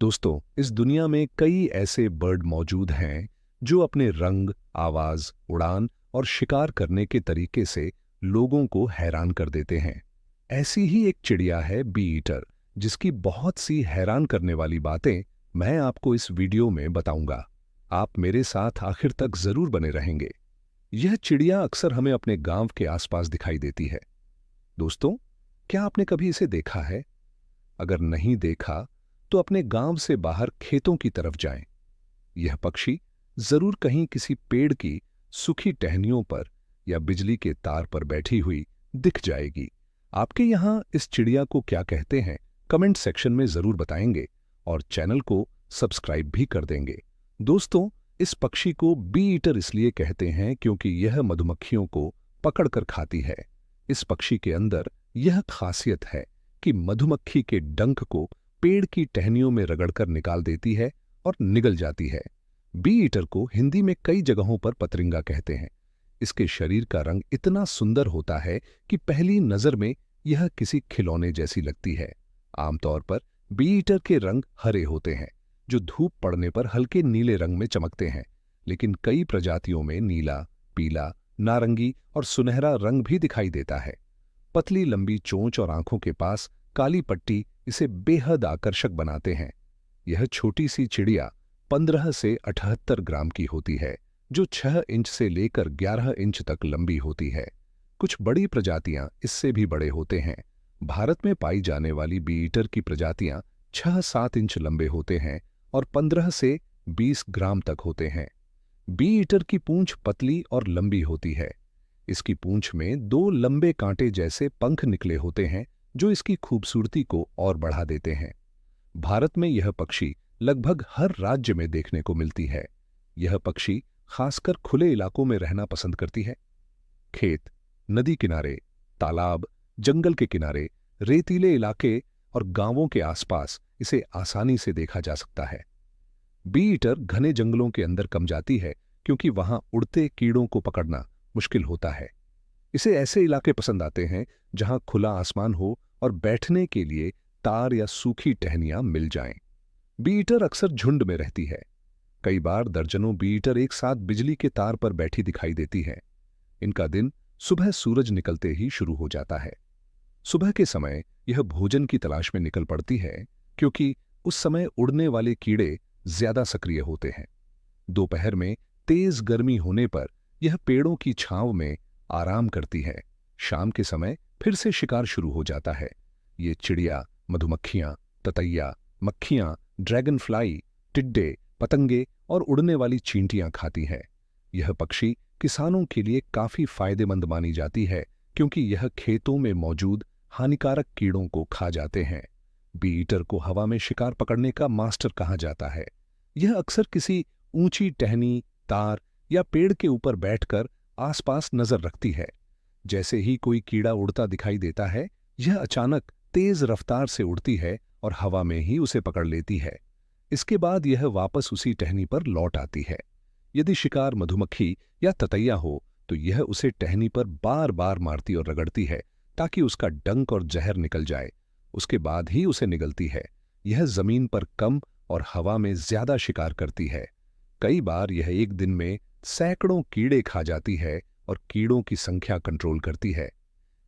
दोस्तों, इस दुनिया में कई ऐसे बर्ड मौजूद हैं जो अपने रंग, आवाज, उड़ान और शिकार करने के तरीके से लोगों को हैरान कर देते हैं। ऐसी ही एक चिड़िया है बी ईटर, जिसकी बहुत सी हैरान करने वाली बातें मैं आपको इस वीडियो में बताऊंगा। आप मेरे साथ आखिर तक जरूर बने रहेंगे। यह चिड़िया अक्सर हमें अपने गांव के आसपास दिखाई देती है। दोस्तों, क्या आपने कभी इसे देखा है? अगर नहीं देखा तो अपने गांव से बाहर खेतों की तरफ जाएं। यह पक्षी जरूर कहीं किसी पेड़ की सूखी टहनियों पर या बिजली के तार पर बैठी हुई दिख जाएगी। आपके यहां इस चिड़िया को क्या कहते हैं, कमेंट सेक्शन में जरूर बताएंगे और चैनल को सब्सक्राइब भी कर देंगे। दोस्तों, इस पक्षी को बी ईटर इसलिए कहते हैं क्योंकि यह मधुमक्खियों को पकड़कर खाती है। इस पक्षी के अंदर यह खासियत है कि मधुमक्खी के डंक को पेड़ की टहनियों में रगड़कर निकाल देती है और निगल जाती है। बी ईटर को हिंदी में कई जगहों पर पतरिंगा कहते हैं। इसके शरीर का रंग इतना सुंदर होता है कि पहली नजर में यह किसी खिलौने जैसी लगती है। आमतौर पर बी ईटर के रंग हरे होते हैं, जो धूप पड़ने पर हल्के नीले रंग में चमकते हैं, लेकिन कई प्रजातियों में नीला, पीला, नारंगी और सुनहरा रंग भी दिखाई देता है। पतली लंबी चोंच और आंखों के पास काली पट्टी इसे बेहद आकर्षक बनाते हैं। यह छोटी सी चिड़िया 15 से 78 ग्राम की होती है, जो 6 इंच से लेकर 11 इंच तक लंबी होती है। कुछ बड़ी प्रजातियां इससे भी बड़े होते हैं। भारत में पाई जाने वाली बी ईटर की प्रजातियां 6-7 इंच लंबे होते हैं और 15 से 20 ग्राम तक होते हैं। बी ईटर की पूंछ पतली और लंबी होती है। इसकी पूंछ में 2 लंबे कांटे जैसे पंख निकले होते हैं, जो इसकी खूबसूरती को और बढ़ा देते हैं। भारत में यह पक्षी लगभग हर राज्य में देखने को मिलती है। यह पक्षी खासकर खुले इलाकों में रहना पसंद करती है। खेत, नदी किनारे, तालाब, जंगल के किनारे, रेतीले इलाके और गांवों के आसपास इसे आसानी से देखा जा सकता है। बी ईटर घने जंगलों के अंदर कम जाती है क्योंकि वहां उड़ते कीड़ों को पकड़ना मुश्किल होता है। इसे ऐसे इलाके पसंद आते हैं जहां खुला आसमान हो और बैठने के लिए तार या सूखी टहनियां मिल जाएं। बी ईटर अक्सर झुंड में रहती है। कई बार दर्जनों बी ईटर एक साथ बिजली के तार पर बैठी दिखाई देती है। इनका दिन सुबह सूरज निकलते ही शुरू हो जाता है। सुबह के समय यह भोजन की तलाश में निकल पड़ती है, क्योंकि उस समय उड़ने वाले कीड़े ज्यादा सक्रिय होते हैं। दोपहर में तेज गर्मी होने पर यह पेड़ों की छांव में आराम करती है। शाम के समय फिर से शिकार शुरू हो जाता है। ये चिड़िया मधुमक्खियां, ततैया, मक्खियां, ड्रैगन फ्लाई, टिड्डे, पतंगे और उड़ने वाली चींटियां खाती है। यह पक्षी किसानों के लिए काफी फायदेमंद मानी जाती है, क्योंकि यह खेतों में मौजूद हानिकारक कीड़ों को खा जाते हैं। बी ईटर को हवा में शिकार पकड़ने का मास्टर कहा जाता है। यह अक्सर किसी ऊंची टहनी, तार या पेड़ के ऊपर बैठकर आसपास नजर रखती है। जैसे ही कोई कीड़ा उड़ता दिखाई देता है, यह अचानक तेज रफ्तार से उड़ती है और हवा में ही उसे पकड़ लेती है। इसके बाद यह वापस उसी टहनी पर लौट आती है। यदि शिकार मधुमक्खी या ततैया हो तो यह उसे टहनी पर बार बार मारती और रगड़ती है, ताकि उसका डंक और जहर निकल जाए। उसके बाद ही उसे निगलती है। यह जमीन पर कम और हवा में ज्यादा शिकार करती है। कई बार यह एक दिन में सैकड़ों कीड़े खा जाती है और कीड़ों की संख्या कंट्रोल करती है।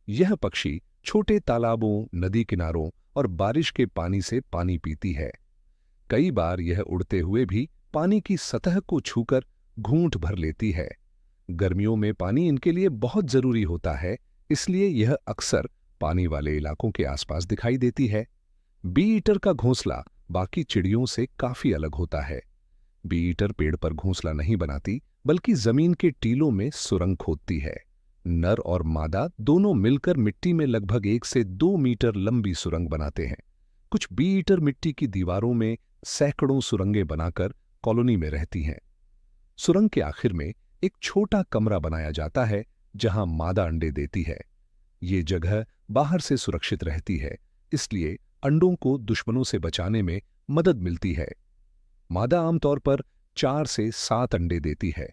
यह पक्षी छोटे तालाबों, नदी किनारों और बारिश के पानी से पानी पीती है। कई बार यह उड़ते हुए भी पानी की सतह को छूकर घूंट भर लेती है। गर्मियों में पानी इनके लिए बहुत जरूरी होता है, इसलिए यह अक्सर पानी वाले इलाकों के आसपास दिखाई देती है। बी ईटर का घोंसला बाकी चिड़ियों से काफी अलग होता है। बी ईटर पेड़ पर घोंसला नहीं बनाती, बल्कि जमीन के टीलों में सुरंग खोदती है। नर और मादा दोनों मिलकर मिट्टी में लगभग 1 से 2 मीटर लंबी सुरंग बनाते हैं। कुछ बी ईटर मिट्टी की दीवारों में सैकड़ों सुरंगें बनाकर कॉलोनी में रहती हैं। सुरंग के आखिर में एक छोटा कमरा बनाया जाता है, जहां मादा अंडे देती है। ये जगह बाहर से सुरक्षित रहती है, इसलिए अंडों को दुश्मनों से बचाने में मदद मिलती है। मादा आमतौर पर 4 से 7 अंडे देती है।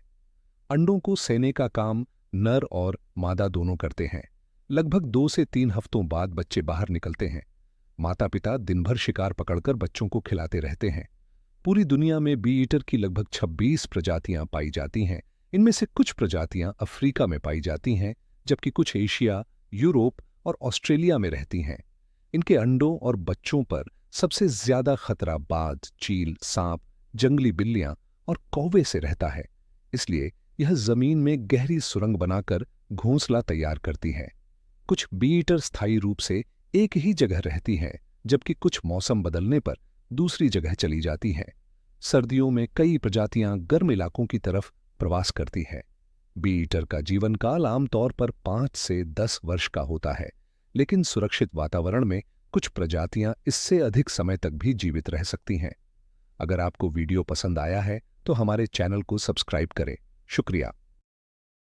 अंडों को सेने का काम नर और मादा दोनों करते हैं। लगभग 2 से 3 हफ्तों बाद बच्चे बाहर निकलते हैं। माता पिता दिन भर शिकार पकड़कर बच्चों को खिलाते रहते हैं। पूरी दुनिया में बी ईटर की लगभग 26 प्रजातियां पाई जाती हैं। इनमें से कुछ प्रजातियां अफ्रीका में पाई जाती हैं, जबकि कुछ एशिया, यूरोप और ऑस्ट्रेलिया में रहती हैं। इनके अंडों और बच्चों पर सबसे ज्यादा खतरा बाज, चील, सांप, जंगली बिल्लियां और कौवे से रहता है। इसलिए यह जमीन में गहरी सुरंग बनाकर घोंसला तैयार करती हैं। कुछ बी ईटर स्थायी रूप से एक ही जगह रहती हैं, जबकि कुछ मौसम बदलने पर दूसरी जगह चली जाती हैं। सर्दियों में कई प्रजातियां गर्म इलाकों की तरफ प्रवास करती हैं। बी ईटर का जीवन काल आमतौर पर 5 से 10 वर्ष का होता है, लेकिन सुरक्षित वातावरण में कुछ प्रजातियां इससे अधिक समय तक भी जीवित रह सकती हैं। अगर आपको वीडियो पसंद आया है तो हमारे चैनल को सब्सक्राइब करें। शुक्रिया।